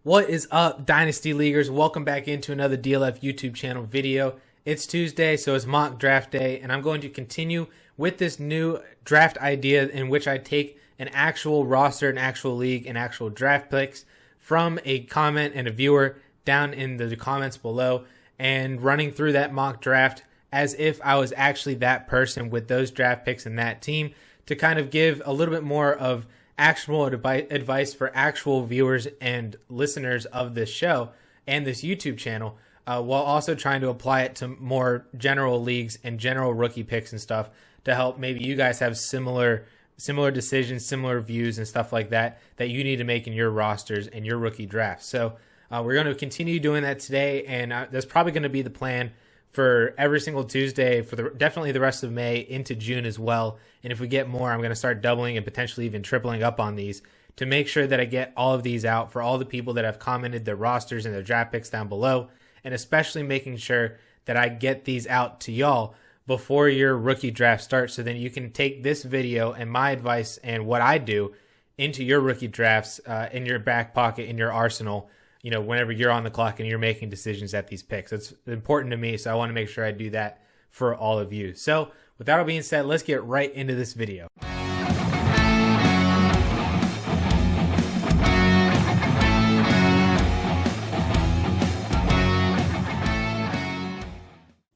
What is up, Dynasty Leaguers? Welcome back into another DLF YouTube channel video. It's Tuesday, so it's mock draft day, and I'm going to continue with this new draft idea in which I take an actual roster, an actual league, and actual draft picks from a comment and a viewer down in the comments below and running through that mock draft as if I was actually that person with those draft picks and that team to kind of give a little bit more of actual advice for actual viewers and listeners of this show and this YouTube channel, while also trying to apply it to more general leagues and general rookie picks and stuff to help maybe you guys have similar decisions, similar views and stuff like that you need to make in your rosters and your rookie drafts. So we're going to continue doing that today, and that's probably going to be the plan for every single Tuesday for definitely the rest of May into June as well. And if we get more, I'm going to start doubling and potentially even tripling up on these to make sure that I get all of these out for all the people that have commented their rosters and their draft picks down below, and especially making sure that I get these out to y'all before your rookie draft starts, so then you can take this video and my advice and what I do into your rookie drafts in your back pocket, in your arsenal, you know, whenever you're on the clock and you're making decisions at these picks. It's important to me, so I want to make sure I do that for all of you. So with that all being said, let's get right into this video.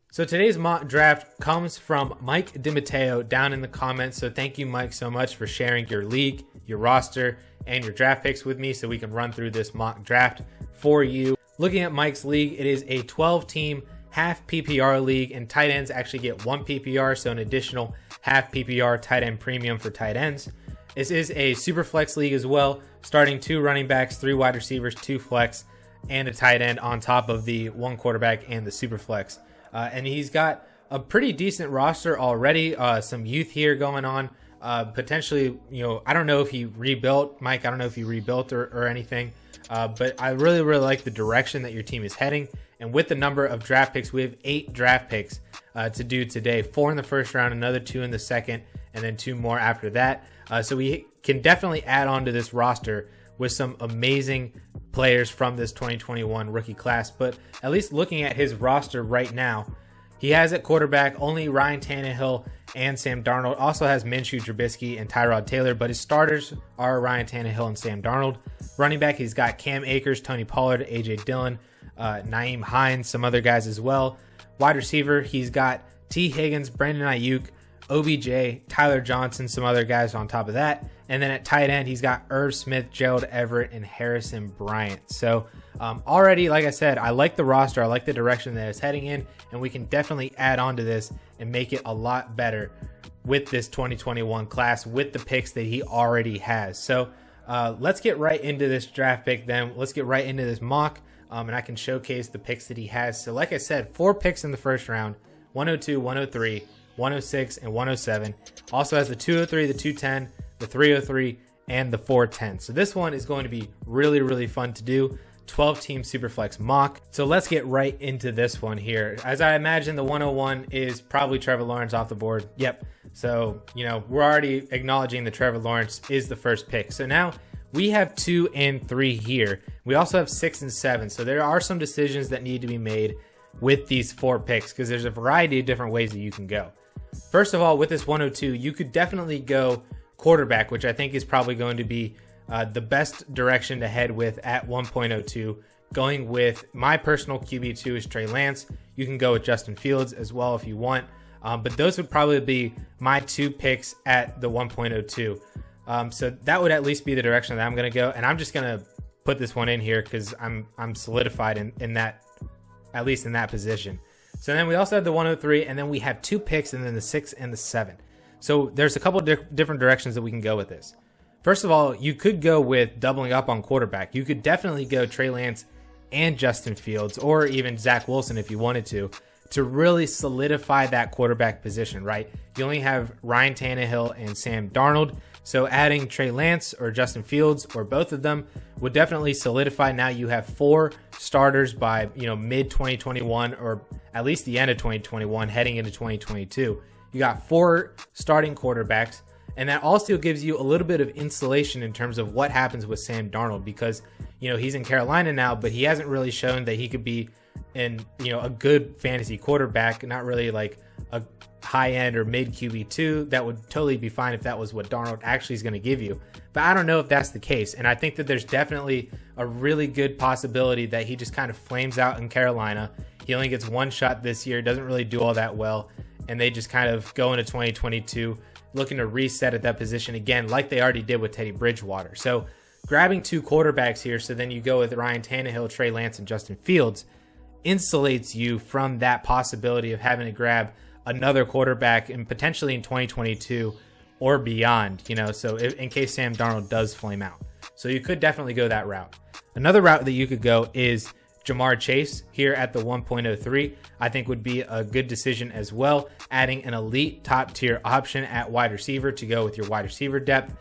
So today's mock draft comes from Mike Dimatteo down in the comments. So thank you, Mike, so much for sharing your league, your roster, and your draft picks with me so we can run through this mock draft for you. Looking at Mike's league, it is a 12-team half PPR league, and tight ends actually get 1 PPR, so an additional half PPR tight end premium for tight ends. This is a Superflex league as well, starting 2 running backs, 3 wide receivers, 2 flex, and a tight end on top of the 1 quarterback and the Superflex. And he's got a pretty decent roster already, some youth here going on. Potentially, you know, I don't know if he rebuilt, Mike, I don't know if he rebuilt or anything, but I really like the direction that your team is heading. And with the number of draft picks, we have 8 draft picks to do today, 4 in the first round, another 2 in the second, and then 2 more after that. So we can definitely add on to this roster with some amazing players from this 2021 rookie class. But at least looking at his roster right now, he has at quarterback only Ryan Tannehill and Sam Darnold. Also has Minshew, Trubisky, and Tyrod Taylor, but his starters are Ryan Tannehill and Sam Darnold. Running back, he's got Cam Akers, Tony Pollard, AJ Dillon, Nyheim Hines, some other guys as well. Wide receiver, he's got T. Higgins, Brandon Ayuk, OBJ, Tyler Johnson, some other guys on top of that. And then at tight end, he's got Irv Smith, Gerald Everett, and Harrison Bryant. So already, like I said, I like the roster. I like the direction that it's heading in, and we can definitely add on to this and make it a lot better with this 2021 class with the picks that he already has. So let's get right into this draft pick then. Let's get right into this mock, and I can showcase the picks that he has. So like I said, 4 picks in the first round, 102, 103, 106, and 107. Also has the 203, the 210, the 303, and the 410. So this one is going to be really fun to do. 12-team Superflex mock. So let's get right into this one here. As I imagine, the 101 is probably Trevor Lawrence off the board. Yep. So, you know, we're already acknowledging that Trevor Lawrence is the first pick. So now we have 2 and 3 here. We also have 6 and 7. So there are some decisions that need to be made with these 4 picks because there's a variety of different ways that you can go. First of all, with this 102, you could definitely go quarterback, which I think is probably going to be the best direction to head with at 1.02. Going with my personal QB2 is Trey Lance. You can go with Justin Fields as well if you want, but those would probably be my 2 picks at the 1.02. So that would at least be the direction that I'm going to go, and I'm just going to put this one in here because I'm solidified in that, at least in that position. So then we also have the 103, and then we have 2 picks, and then the 6 and the 7. So there's a couple of different directions that we can go with this. First of all, you could go with doubling up on quarterback. You could definitely go Trey Lance and Justin Fields, or even Zach Wilson if you wanted to really solidify that quarterback position, right? You only have Ryan Tannehill and Sam Darnold. So adding Trey Lance or Justin Fields or both of them would definitely solidify. Now you have 4 starters by, you know, mid 2021 or at least the end of 2021 heading into 2022. You got 4 starting quarterbacks, And that also gives you a little bit of insulation in terms of what happens with Sam Darnold, because, he's in Carolina now, but he hasn't really shown that he could be a good fantasy quarterback, not really like a high end or mid QB2. That would totally be fine if that was what Darnold actually is going to give you. But I don't know if that's the case. And I think that there's definitely a really good possibility that he just kind of flames out in Carolina. He only gets one shot this year, doesn't really do all that well. And they just kind of go into 2022 looking to reset at that position again, like they already did with Teddy Bridgewater. So grabbing 2 quarterbacks here, so then you go with Ryan Tannehill, Trey Lance, and Justin Fields, insulates you from that possibility of having to grab another quarterback and potentially in 2022 or beyond, so in case Sam Darnold does flame out. So you could definitely go that route. Another route that you could go is Jamar Chase here at the 1.03, I think would be a good decision as well. Adding an elite top tier option at wide receiver to go with your wide receiver depth.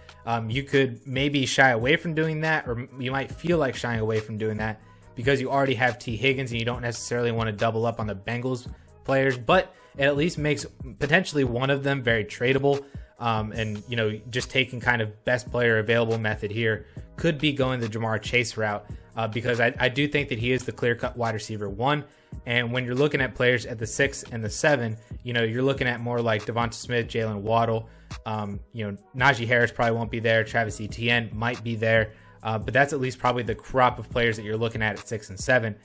You could maybe shy away from doing that, or you might feel like shying away from doing that because you already have T. Higgins and you don't necessarily want to double up on the Bengals players, but it at least makes potentially one of them very tradable. And just taking kind of best player available method here could be going the Jamar Chase route, because I do think that he is the clear-cut wide receiver 1. And when you're looking at players at the 6 and the 7, you're looking at more like Devonta Smith, Jalen Waddle. Najee Harris probably won't be there. Travis Etienne might be there. But that's at least probably the crop of players that you're looking at 6 and 7.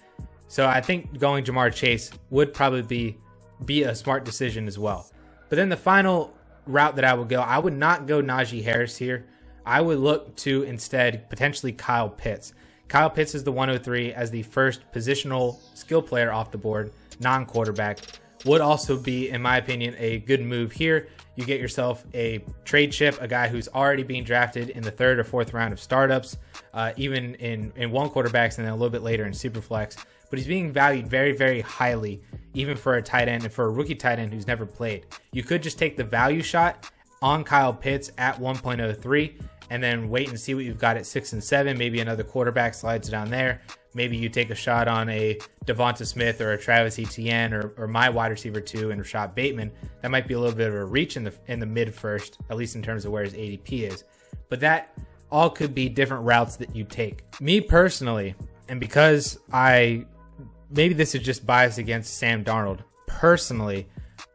So I think going Jamar Chase would probably be a smart decision as well. But then the final route that I would go, I would not go Najee Harris here. I would look to instead potentially Kyle Pitts. Kyle Pitts is the 103 as the first positional skill player off the board, non-quarterback. Would also be, in my opinion, a good move here. You get yourself a trade chip, a guy who's already being drafted in the 3rd or 4th round of startups, even in one quarterbacks and then a little bit later in Superflex. But he's being valued very, very highly, even for a tight end and for a rookie tight end who's never played. You could just take the value shot on Kyle Pitts at 1.03 and then wait and see what you've got at 6 and 7. Maybe another quarterback slides down there. Maybe you take a shot on a Devonta Smith or a Travis Etienne or my wide receiver 2 and Rashad Bateman. That might be a little bit of a reach in the mid first, at least in terms of where his ADP is. But all could be different routes that you take. Me personally, and because maybe this is just bias against Sam Darnold, personally,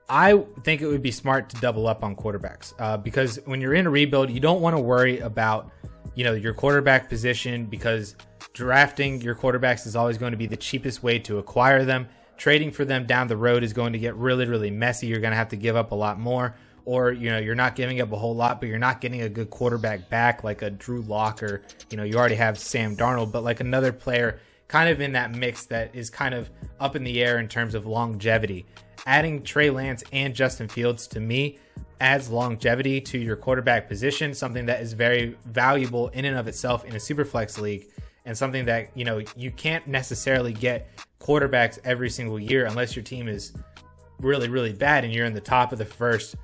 I think it would be smart to double up on quarterbacks because when you're in a rebuild, you don't want to worry about, your quarterback position, because drafting your quarterbacks is always going to be the cheapest way to acquire them. Trading for them down the road is going to get really, really messy. You're going to have to give up a lot more, or, you're not giving up a whole lot, but you're not getting a good quarterback back like a Drew Lock, or, you already have Sam Darnold, but like another player kind of in that mix that is kind of up in the air in terms of longevity. Adding Trey Lance and Justin Fields to me adds longevity to your quarterback position, something that is very valuable in and of itself in a Superflex league, and something that, you can't necessarily get quarterbacks every single year unless your team is really, really bad and you're in the top of the first.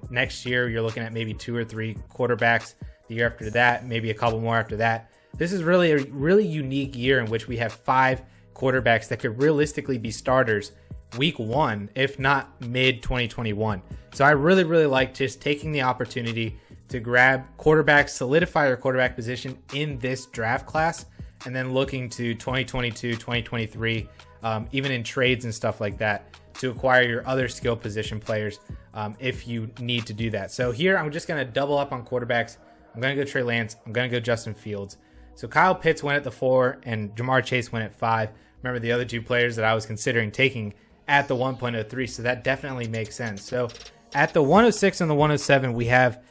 Next year you're looking at maybe 2 or 3 quarterbacks. The year after that, maybe a couple more after that. This is really a really unique year in which we have 5 quarterbacks that could realistically be starters week 1, if not mid 2021. So I really, really like just taking the opportunity to grab quarterbacks, solidify your quarterback position in this draft class, and then looking to 2022, 2023, even in trades and stuff like that, to acquire your other skill position players if you need to do that. So here I'm just going to double up on quarterbacks. I'm going to go Trey Lance. I'm going to go Justin Fields. So Kyle Pitts went at the 4 and Jamar Chase went at 5. Remember the other 2 players that I was considering taking at the 1.03, so that definitely makes sense. So at the 106 and the 107, we have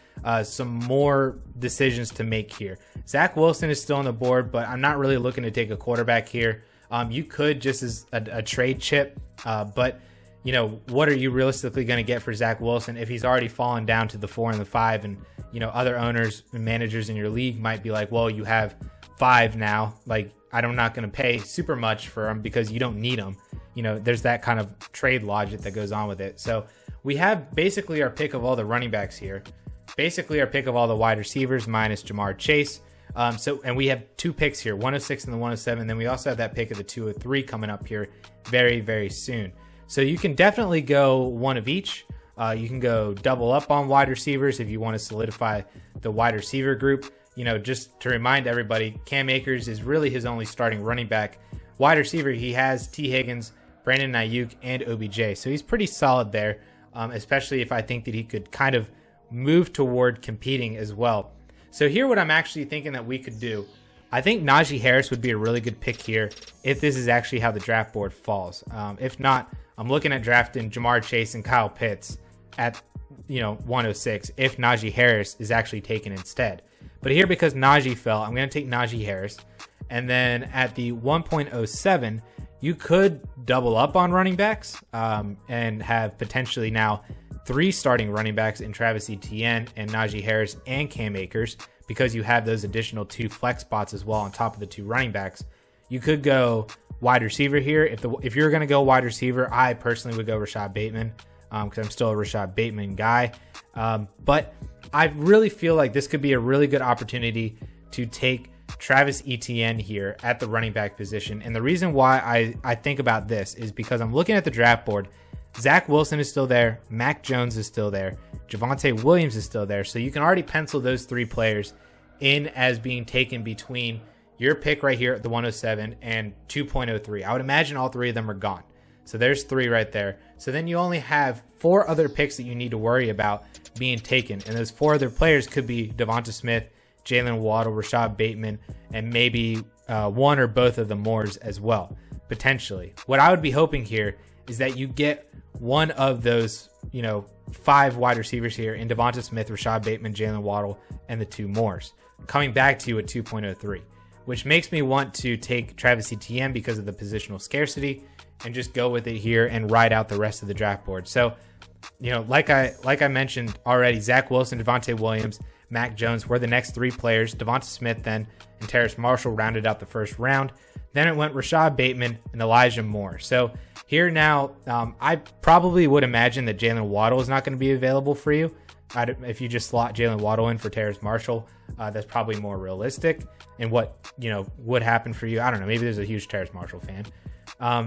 some more decisions to make here. Zach Wilson is still on the board, but I'm not really looking to take a quarterback here. You could just as a trade chip, but what are you realistically going to get for Zach Wilson if he's already fallen down to the 4 and the 5? And other owners and managers in your league might be like, well, you have 5 now. Like, I'm not going to pay super much for him because you don't need him. There's that kind of trade logic that goes on with it. So we have basically our pick of all the running backs here. Basically our pick of all the wide receivers minus Jamar Chase. And we have 2 picks here, 106 and the 107. Then we also have that pick of the 203 coming up here very, very soon. So you can definitely go one of each. You can go double up on wide receivers if you want to solidify the wide receiver group. Just to remind everybody, Cam Akers is really his only starting running back. Wide receiver, he has T. Higgins, Brandon Ayuk, and OBJ. So he's pretty solid there, especially if I think that he could kind of move toward competing as well. So here, what I'm actually thinking that we could do, I think Najee Harris would be a really good pick here if this is actually how the draft board falls. If not, I'm looking at drafting Jamar Chase and Kyle Pitts at 106 if Najee Harris is actually taken instead. But here, because Najee fell, I'm going to take Najee Harris. And then at the 1.07, you could double up on running backs and have potentially now 3 starting running backs in Travis Etienne and Najee Harris and Cam Akers, because you have those additional 2 flex spots as well on top of the 2 running backs. You could go wide receiver here. If you're going to go wide receiver, I personally would go Rashad Bateman because I'm still a Rashad Bateman guy. But I really feel like this could be a really good opportunity to take Travis Etienne here at the running back position. And the reason why I think about this is because I'm looking at the draft board. Zach Wilson is still there. Mac Jones is still there. Javonte Williams is still there. So you can already pencil those 3 players in as being taken between your pick right here at the 107 and 2.03. I would imagine all 3 of them are gone. So there's 3 right there. So then you only have 4 other picks that you need to worry about being taken. And those 4 other players could be Devonta Smith, Jalen Waddle, Rashad Bateman, and maybe one or both of the Moores as well, potentially. What I would be hoping here is that you get one of those, 5 wide receivers here in Devonta Smith, Rashad Bateman, Jalen Waddle, and the 2 Moores, coming back to you at 2.03, which makes me want to take Travis Etienne because of the positional scarcity and just go with it here and ride out the rest of the draft board. So, like I mentioned already, Zach Wilson, Devontae Williams, Mac Jones were the next 3 players. Devonta Smith then and Terrace Marshall rounded out the first round. Then it went Rashad Bateman and Elijah Moore. So here now, I probably would imagine that Jalen Waddle is not going to be available for you. If you just slot Jalen Waddle in for Terrace Marshall, that's probably more realistic. And what would happen for you, I don't know. Maybe there's a huge Terrace Marshall fan.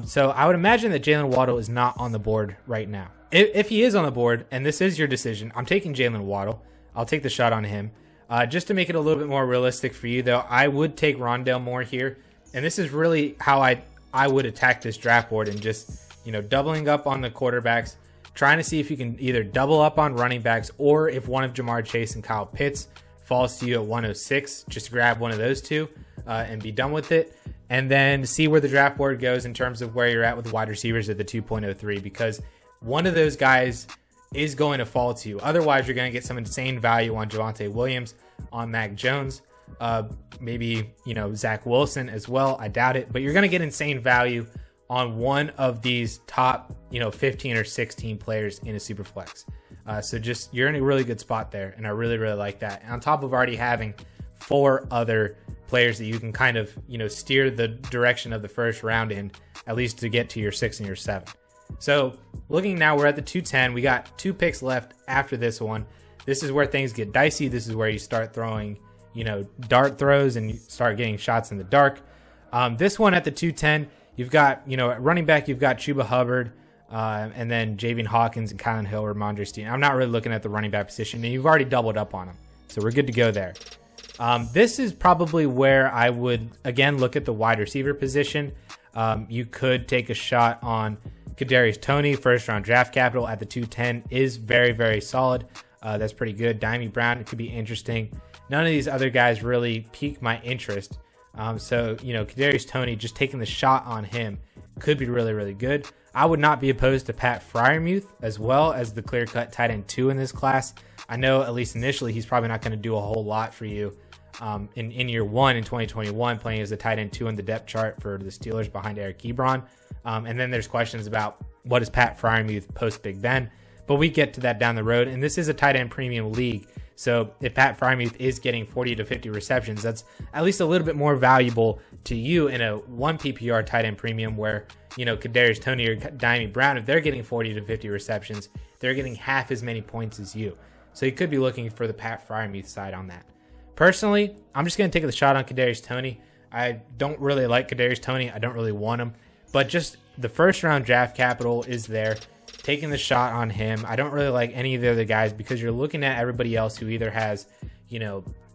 So I would imagine that Jalen Waddle is not on the board right now. If he is on the board, and this is your decision, I'm taking Jalen Waddle. I'll take the shot on him. Just to make it a little bit more realistic for you, though, I would take Rondale Moore here. And this is really how I would attack this draft board, and just, doubling up on the quarterbacks, trying to see if you can either double up on running backs, or if one of Jamar Chase and Kyle Pitts falls to you at 106, just grab one of those 2 and be done with it. And then see where the draft board goes in terms of where you're at with wide receivers at the 2.03, because one of those guys is going to fall to you. Otherwise, you're going to get some insane value on Javonte Williams, on Mac Jones, maybe, Zach Wilson as well. I doubt it, but you're going to get insane value on one of these top, 15 or 16 players in a Superflex. So just, you're in a really good spot there, and I really, really like that. And on top of already having 4 other players that you can kind of, steer the direction of the first round in, at least to get to your 6 and your 7. So looking now, we're at the 210. We got 2 picks left after this one. This is where things get dicey. This is where you start throwing, dart throws and you start getting shots in the dark. This one at the 210, you've got, at running back, you've got Chuba Hubbard, and then Javian Hawkins and Kylan Hill or Ramondre Steen. I'm not really looking at the running back position, and you've already doubled up on them. So we're good to go there. This is probably where I would, again, look at the wide receiver position. You could take a shot on Kadarius Toney, first round draft capital at the 210 is very, very solid. That's pretty good. Dimey Brown, it could be interesting. None of these other guys really pique my interest. So, Kadarius Toney, just taking the shot on him could be really, really good. I would not be opposed to Pat Freiermuth as well as the clear-cut tight end 2 in this class. I know, at least initially, he's probably not going to do a whole lot for you in year 1 in 2021, playing as the tight end 2 in the depth chart for the Steelers behind Eric Ebron. And then there's questions about what is Pat Freiermuth post Big Ben, but we get to that down the road. And this is a tight end premium league. So if Pat Freiermuth is getting 40 to 50 receptions, that's at least a little bit more valuable to you in a 1 PPR tight end premium where, Kadarius Toney or Dimey Brown, if they're getting 40 to 50 receptions, they're getting half as many points as you. So you could be looking for the Pat Freiermuth side on that. Personally, I'm just going to take the shot on Kadarius Toney. I don't really like Kadarius Toney. I don't really want him. But just the first round draft capital is there. taking the shot on him. I don't really like any of the other guys because you're looking at everybody else who either has,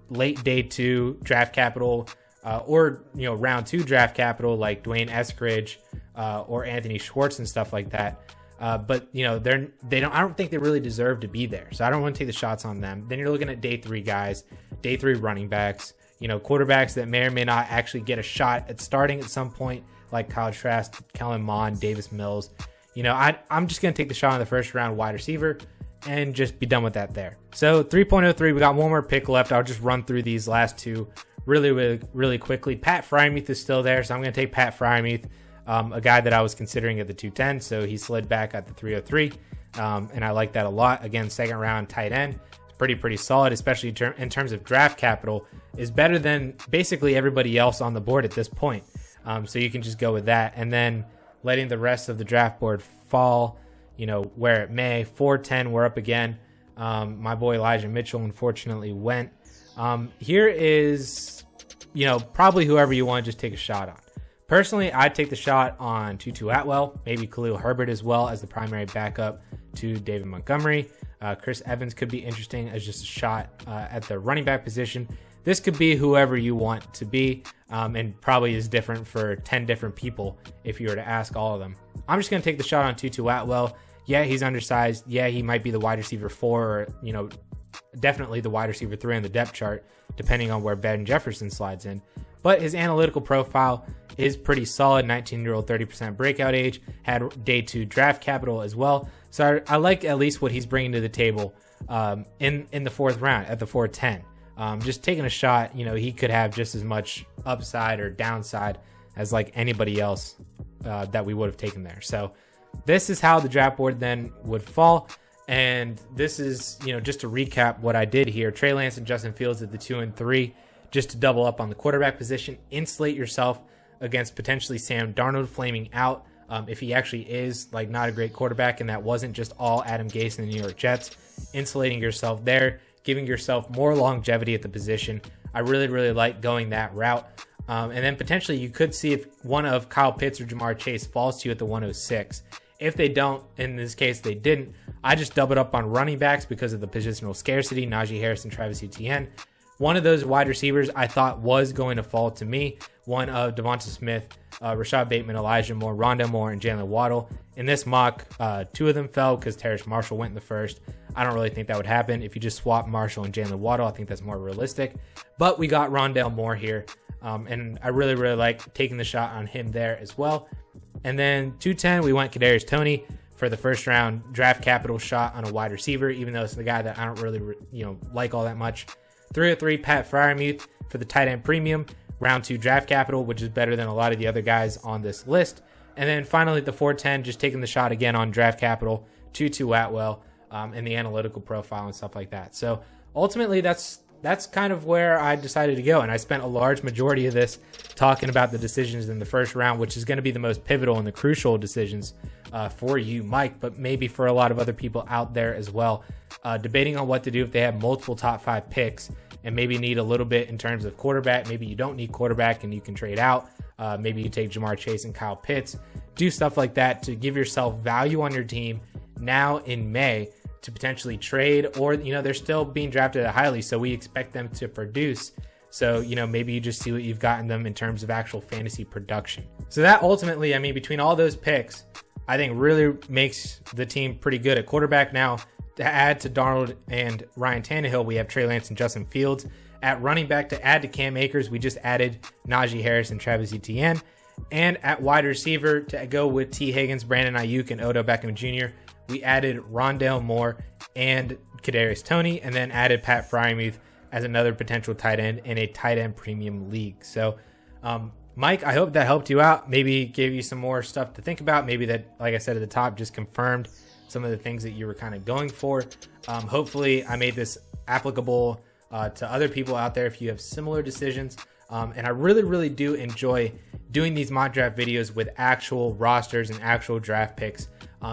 late day 2 draft capital or, round 2 draft capital like Dwayne Eskridge or Anthony Schwartz and stuff like that. But I don't think they really deserve to be there. So I don't want to take the shots on them. Then you're looking at day 3 guys, day 3 running backs, quarterbacks that may or may not actually get a shot at starting at some point, like Kyle Trask, Kellen Mond, Davis Mills. I'm just going to take the shot on the first round wide receiver and just be done with that there. So 3.03, we got one more pick left. I'll just run through these last two really quickly. Pat Freiermuth is still there, so I'm going to take Pat Freiermuth, a guy that I was considering at the 210, so he slid back at the 303, and I like that a lot. Again, second round tight end. It's pretty solid, especially in terms of draft capital, is better than basically everybody else on the board at this point. So you can just go with that. And then letting the rest of the draft board fall, where it may. 410, we're up again. My boy Elijah Mitchell unfortunately went. Here is, probably whoever you want to just take a shot on. Personally, I'd take the shot on Tutu Atwell, maybe Khalil Herbert as well as the primary backup to David Montgomery. Chris Evans could be interesting as just a shot at the running back position. This could be whoever you want to be, and probably is different for 10 different people if you were to ask all of them. I'm just going to take the shot on Tutu Atwell. Yeah, he's undersized. Yeah, he might be the wide receiver 4 or, definitely the wide receiver 3 on the depth chart, depending on where Ben Jefferson slides in. But his analytical profile is pretty solid. 19-year-old, 30% breakout age, had day 2 draft capital as well. So I like at least what he's bringing to the table in the 4th round at the 410. Just taking a shot, he could have just as much upside or downside as like anybody else that we would have taken there. So this is how the draft board then would fall. And this is, just to recap what I did here. Trey Lance and Justin Fields at the 2 and 3, just to double up on the quarterback position. Insulate yourself against potentially Sam Darnold flaming out if he actually is like not a great quarterback and that wasn't just all Adam Gase and the New York Jets. Insulating yourself there, giving yourself more longevity at the position. I really like going that route. And then potentially you could see if one of Kyle Pitts or Jamar Chase falls to you at the 106. If they don't, in this case they didn't, I just doubled up on running backs because of the positional scarcity, Najee Harris and Travis Etienne. One of those wide receivers I thought was going to fall to me. One of Devonta Smith, Rashad Bateman, Elijah Moore, Rondale Moore, and Jalen Waddle. In this mock, 2 of them fell because Terrace Marshall went in the first. I don't really think that would happen. If you just swap Marshall and Jalen Waddle, I think that's more realistic. But we got Rondale Moore here, and I really like taking the shot on him there as well. And then 210, we went Kadarius Toney for the first round draft capital shot on a wide receiver, even though it's the guy that I don't really like all that much. 303, Pat Freiermuth for the tight end premium, round 2 draft capital, which is better than a lot of the other guys on this list. And then finally, the 410, just taking the shot again on draft capital, Tutu Atwell, and the analytical profile and stuff like that. So ultimately, that's kind of where I decided to go. And I spent a large majority of this talking about the decisions in the first round, which is going to be the most pivotal and the crucial decisions for you, Mike, but maybe for a lot of other people out there as well, debating on what to do if they have multiple top 5 picks and maybe need a little bit in terms of quarterback. Maybe you don't need quarterback and you can trade out. Maybe you take Jamar Chase and Kyle Pitts. Do stuff like that to give yourself value on your team now in May to potentially trade, or, they're still being drafted at highly, so we expect them to produce. So, maybe you just see what you've gotten them in terms of actual fantasy production. So that ultimately, between all those picks, I think really makes the team pretty good at quarterback. Now, to add to Darnold and Ryan Tannehill, we have Trey Lance and Justin Fields. At running back, to add to Cam Akers, we just added Najee Harris and Travis Etienne. And at wide receiver, to go with T. Higgins, Brandon Ayuk, and Odell Beckham Jr., we added Rondale Moore and Kadarius Toney, and then added Pat Freiermuth as another potential tight end in a tight end premium league. So, Mike, I hope that helped you out. Maybe gave you some more stuff to think about. Maybe that, like I said at the top, just confirmed some of the things that you were kind of going for. Hopefully, I made this applicable to other people out there if you have similar decisions. And I really do enjoy doing these mock draft videos with actual rosters and actual draft picks.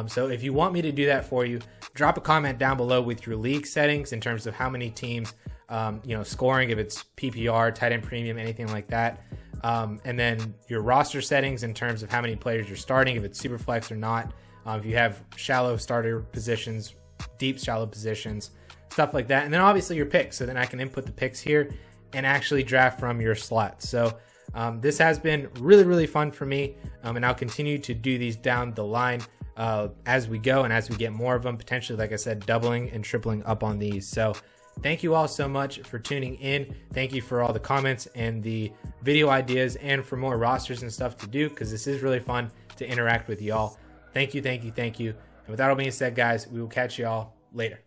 So if you want me to do that for you, drop a comment down below with your league settings in terms of how many teams, scoring, if it's PPR, tight end premium, anything like that. And then your roster settings in terms of how many players you're starting, if it's Superflex or not. If you have shallow starter positions, deep shallow positions, stuff like that. And then obviously your picks. So then I can input the picks here and actually draft from your slot. So this has been really, really fun for me. And I'll continue to do these down the line as we go and as we get more of them, potentially, like I said, doubling and tripling up on these. So thank you all so much for tuning in. Thank you for all the comments and the video ideas and for more rosters and stuff to do, because this is really fun to interact with y'all. Thank you, thank you, thank you. And with that all being said, guys, we will catch y'all later.